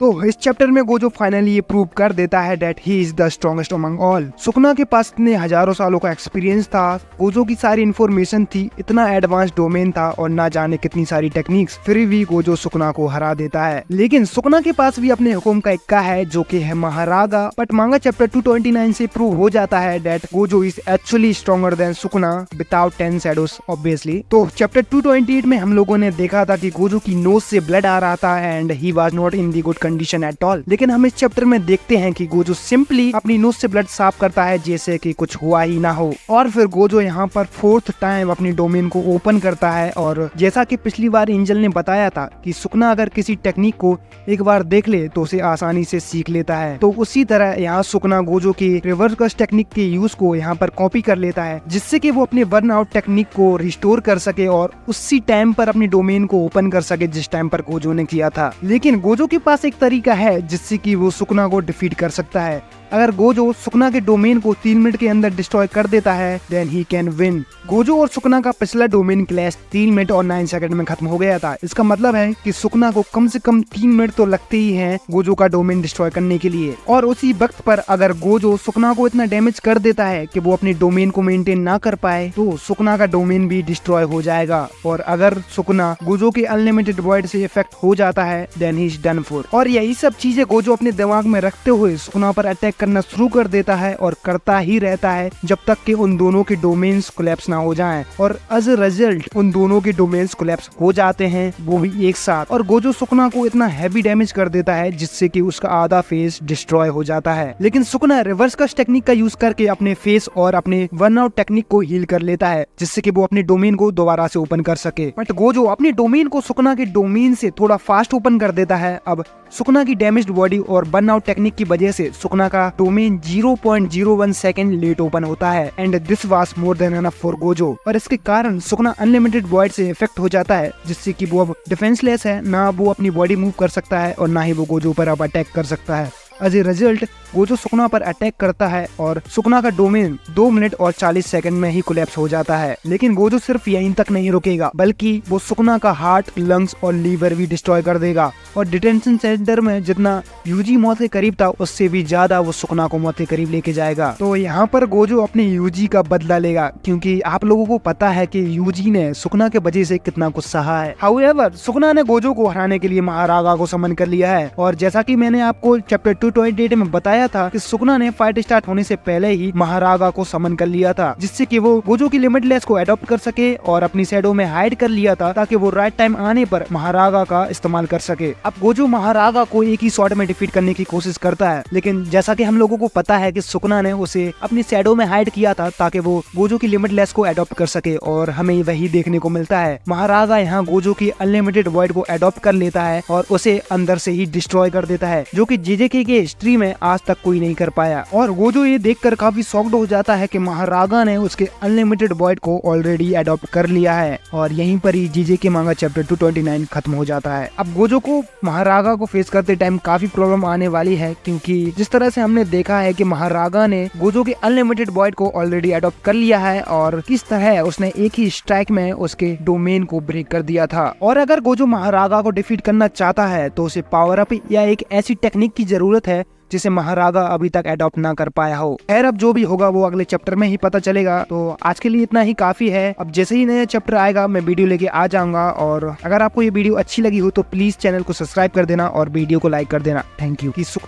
तो इस चैप्टर में गोजो फाइनली ये प्रूव कर देता है that he is the strongest among all. Sukna के पास इतने हजारों सालों का एक्सपीरियंस था, गोजो की सारी इन्फॉर्मेशन थी, इतना एडवांस डोमेन था और ना जाने कितनी सारी टेक्निक्स, फिर भी गोजो सुकना को हरा देता है। लेकिन सुकना के पास भी अपने हुकुम का इक्का है जो कि है महारागा। बट मांगा चैप्टर 229 से प्रूव हो जाता है that Gojo is actually stronger than Sukuna without 10 shadows obviously. तो चैप्टर 228 में हम लोगों ने देखा था कि गोजो की नोज से ब्लड आ रहा था and he was not in the good condition at all. लेकिन हम इस चैप्टर में देखते हैं कि गोजो सिंपली अपनी नोज से ब्लड साफ करता है जैसे कि कुछ हुआ ही ना हो। और फिर गोजो यहाँ पर 4th टाइम अपनी डोमेन को ओपन करता है और जैसा कि पिछली बार एंजल ने बताया था कि सुकना अगर किसी टेक्निक को एक बार देख ले तो उसे आसानी से सीख लेता है, तो उसी तरह यहाँ सुकना गोजो की रिवर्स कस टेक्निक के यूज को यहाँ पर कॉपी कर लेता है जिससे कि वो अपने बर्न आउट टेक्निक को रिस्टोर कर सके और उसी टाइम पर अपनी डोमेन को ओपन कर सके जिस टाइम पर गोजो ने किया था। लेकिन गोजो के पास एक तरीका है जिससे कि वो सुकना को डिफीट कर सकता है। अगर गोजो सुकना के डोमेन को 3 मिनट के अंदर डिस्ट्रॉय कर देता है then he can win. Gojo और सुकना का पिछला डोमेन क्लैश 3 मिनट और 9 सेकंड में खत्म हो गया था। इसका मतलब है कि सुकना को कम से कम 3 मिनट तो लगते ही हैं गोजो का डोमेन डिस्ट्रॉय करने के लिए। और उसी वक्त पर अगर गोजो सुकना को इतना डैमेज कर देता है कि वो अपनी डोमेन को मेंटेन ना कर पाए तो सुकना का डोमेन भी डिस्ट्रॉय हो जाएगा। और अगर सुकना गोजो के अनलिमिटेड वॉइड से इफेक्ट हो जाता है then he is done for. और यही सब चीजें गोजो अपने दिमाग में रखते हुए सुकना पर अटैक करना शुरू कर देता है और करता ही रहता है जब तक कि उन दोनों के डोमेन्स कोलैप्स ना हो जाएं। और एज अ रिजल्ट उन दोनों के डोमेन्स कोलैप्स हो जाते हैं, वो भी एक साथ। और गोजो सुकना को इतना हैवी डैमेज कर देता है जिससे कि उसका आधा फेस डिस्ट्रॉय हो जाता है। लेकिन सुकना रिवर्स कस टेक्निक का यूज करके अपने फेस और अपने बर्न आउट टेक्निक को हील कर लेता है जिससे कि वो अपने डोमेन को दोबारा से ओपन कर सके। बट गोजो अपने डोमेन को सुकना के डोमेन से थोड़ा फास्ट ओपन कर देता है। अब सुकना की डैमेज्ड बॉडी और बर्न आउट टेक्निक की वजह से सुकना का डोमेन 0.01 सेकंड लेट ओपन होता है and this was more than enough for Gojo. और इसके कारण सुकना अनलिमिटेड वॉइड से इफेक्ट हो जाता है जिससे कि वो अब डिफेंसलेस है, ना वो अपनी बॉडी मूव कर सकता है और ना ही वो गोजो पर अब अटैक कर सकता है। एज ए रिजल्ट गोजो सुकना पर अटैक करता है और सुकना का डोमेन 2 मिनट और 40 सेकंड में ही कोलैप्स हो जाता है। लेकिन गोजो सिर्फ यहीं तक नहीं रुकेगा बल्कि वो सुकना का हार्ट, लंग्स और लीवर भी डिस्ट्रॉय कर देगा। और डिटेंशन सेंटर में जितना यूजी मौत के करीब था उससे भी ज्यादा वो सुकना को मौत के करीब लेके जाएगा। तो यहाँ पर गोजो अपने यूजी का बदला लेगा क्योंकि आप लोगों को पता है कि यूजी ने सुकना के वजह से कितना कुछ सहा है। हाउएवर सुकना ने गोजो को हराने के लिए महारागा को समन कर लिया है। और जैसा कि मैंने आपको चैप्टर 228 में बताया था कि सुकना ने फाइट स्टार्ट होने से पहले ही महारागा को समन कर लिया था जिससे कि वो गोजो की लिमिटलेस को अडॉप्ट कर सके और अपनी शैडो में हाइड कर लिया था ताकि वो राइट टाइम आने पर महारागा का इस्तेमाल कर सके। अब गोजो महारागा को एक ही शॉट में डिफीट करने की कोशिश करता है, लेकिन जैसा कि हम लोगों को पता है कि सुकना ने उसे अपनी शैडो में हाइड किया था ताकि वो गोजो की लिमिटलेस को अडॉप्ट कर सके और हमें वही देखने को मिलता है। महारागा यहाँ गोजो की अनलिमिटेड वॉइड को अडॉप्ट कर लेता है और उसे अंदर से ही डिस्ट्रॉय कर देता है जो कि जेजेके के हिस्ट्री में आज तक कोई नहीं कर पाया। और गोजो ये देखकर काफी शॉक्ड हो जाता है कि महारागा ने उसके अनलिमिटेड वॉइड को ऑलरेडी अडॉप्ट कर लिया है। और यहीं पर ही जेजेके मांगा चैप्टर 229 खत्म हो जाता है। अब गोजो को महारागा को फेस करते टाइम काफी प्रॉब्लम आने वाली है क्योंकि जिस तरह से हमने देखा है कि महारागा ने गोजो के अनलिमिटेड वॉइड को ऑलरेडी अडॉप्ट कर लिया है और किस तरह उसने एक ही स्ट्राइक में उसके डोमेन को ब्रेक कर दिया था। और अगर गोजो महारागा को डिफीट करना चाहता है तो उसे पावर अप या एक ऐसी टेक्निक की जरूरत है जिसे महारागा अभी तक अडॉप्ट ना कर पाया हो। खैर अब जो भी होगा वो अगले चैप्टर में ही पता चलेगा। तो आज के लिए इतना ही काफी है। अब जैसे ही नया चैप्टर आएगा मैं वीडियो लेके आ जाऊंगा। और अगर आपको ये वीडियो अच्छी लगी हो तो प्लीज चैनल को सब्सक्राइब कर देना और वीडियो को लाइक कर देना। Thank you.